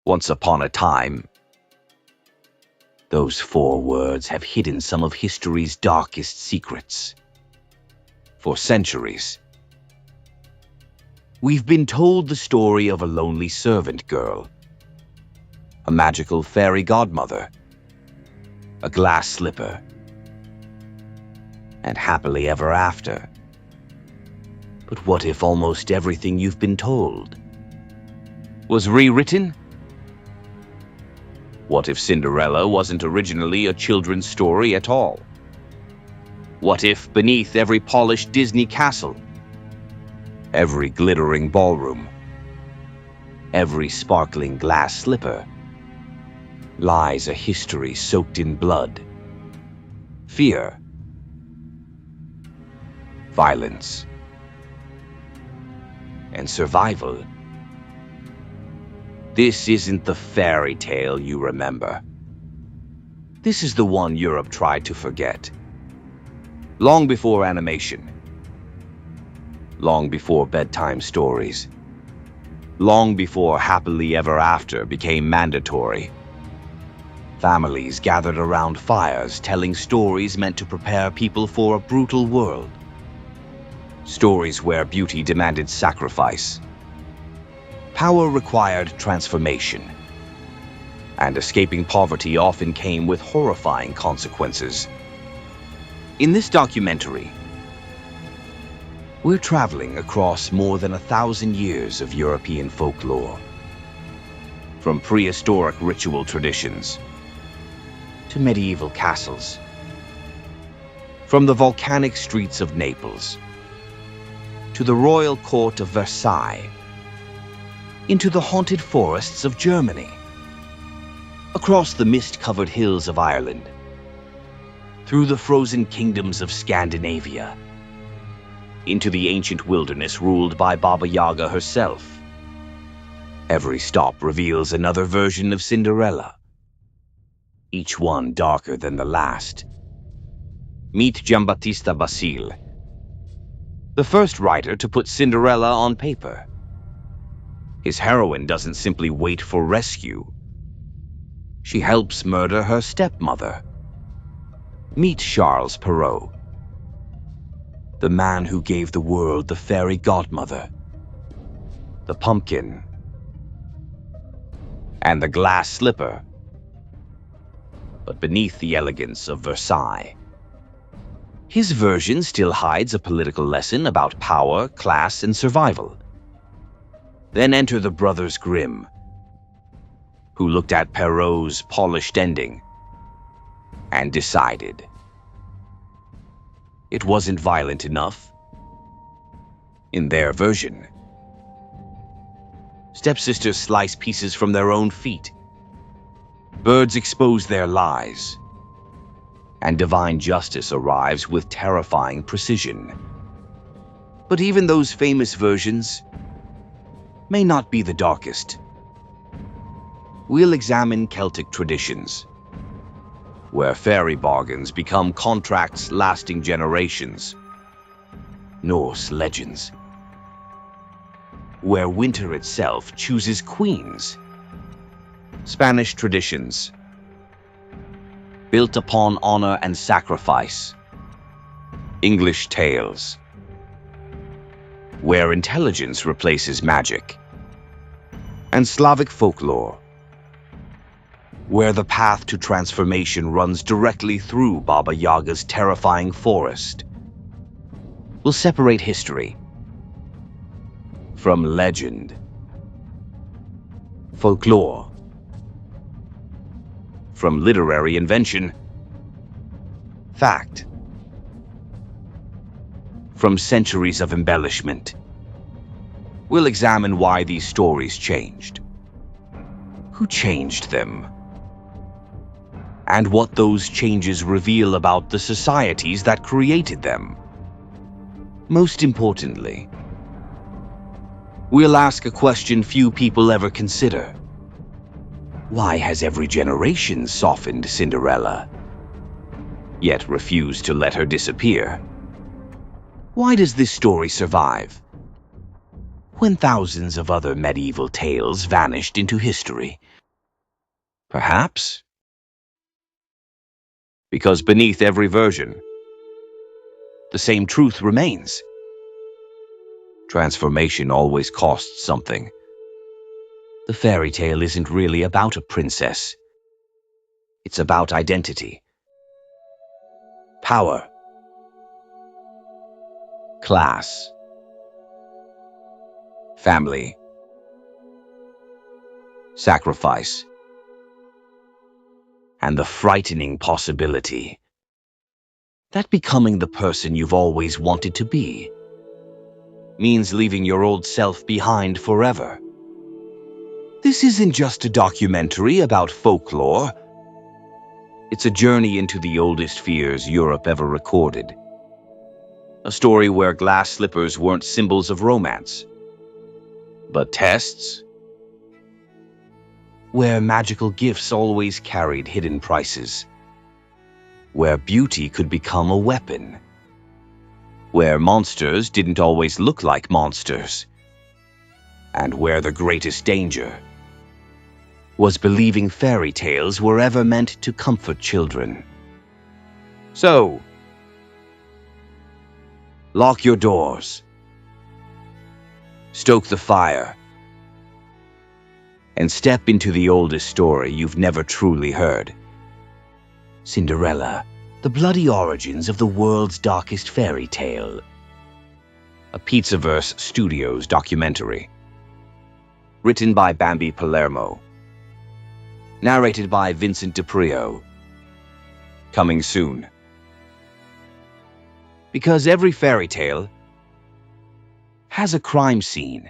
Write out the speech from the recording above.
Once upon a time. Those 4 words have hidden some of history's darkest secrets. For centuries, we've been told the story of a lonely servant girl, a magical fairy godmother, a glass slipper, and happily ever after. But what if almost everything you've been told was rewritten? What if Cinderella wasn't originally a children's story at all? What if beneath every polished Disney castle, every glittering ballroom, every sparkling glass slipper, lies a history soaked in blood, fear, violence, and survival? This isn't the fairy tale you remember. This is the one Europe tried to forget. Long before animation. Long before bedtime stories. Long before happily ever after became mandatory. Families gathered around fires telling stories meant to prepare people for a brutal world. Stories where beauty demanded sacrifice. Power required transformation, and escaping poverty often came with horrifying consequences. In this documentary, we're traveling across more than 1,000 years of European folklore, from prehistoric ritual traditions to medieval castles, from the volcanic streets of Naples to the royal court of Versailles, into the haunted forests of Germany, across the mist-covered hills of Ireland, through the frozen kingdoms of Scandinavia, into the ancient wilderness ruled by Baba Yaga herself. Every stop reveals another version of Cinderella, each one darker than the last. Meet Giambattista Basile, the first writer to put Cinderella on paper. His heroine doesn't simply wait for rescue. She helps murder her stepmother. Meet Charles Perrault, the man who gave the world the fairy godmother, the pumpkin, and the glass slipper. But beneath the elegance of Versailles, his version still hides a political lesson about power, class, and survival. Then enter the Brothers Grimm, who looked at Perrault's polished ending and decided it wasn't violent enough. In their version, stepsisters slice pieces from their own feet, birds expose their lies, and divine justice arrives with terrifying precision. But even those famous versions may not be the darkest. We'll examine Celtic traditions, where fairy bargains become contracts lasting generations. Norse legends, where winter itself chooses queens. Spanish traditions, built upon honor and sacrifice. English tales, where intelligence replaces magic. And Slavic folklore, where the path to transformation runs directly through Baba Yaga's terrifying forest. We'll separate history from legend, folklore from literary invention, fact from centuries of embellishment. We'll examine why these stories changed, who changed them, and what those changes reveal about the societies that created them. Most importantly, we'll ask a question few people ever consider. Why has every generation softened Cinderella, yet refused to let her disappear? Why does this story survive, when thousands of other medieval tales vanished into history? Perhaps because beneath every version, the same truth remains. Transformation always costs something. The fairy tale isn't really about a princess. It's about identity, power, class, family, sacrifice, and the frightening possibility that becoming the person you've always wanted to be means leaving your old self behind forever. This isn't just a documentary about folklore. It's a journey into the oldest fears Europe ever recorded. A story where glass slippers weren't symbols of romance, but tests. Where magical gifts always carried hidden prices. Where beauty could become a weapon. Where monsters didn't always look like monsters. And where the greatest danger was believing fairy tales were ever meant to comfort children. So, lock your doors, stoke the fire, and step into the oldest story you've never truly heard. Cinderella, the bloody origins of the world's darkest fairy tale. A Pizzaverse Studios documentary. Written by Bambi Palermo. Narrated by Vincent DiPrio. Coming soon. Because every fairy tale has a crime scene.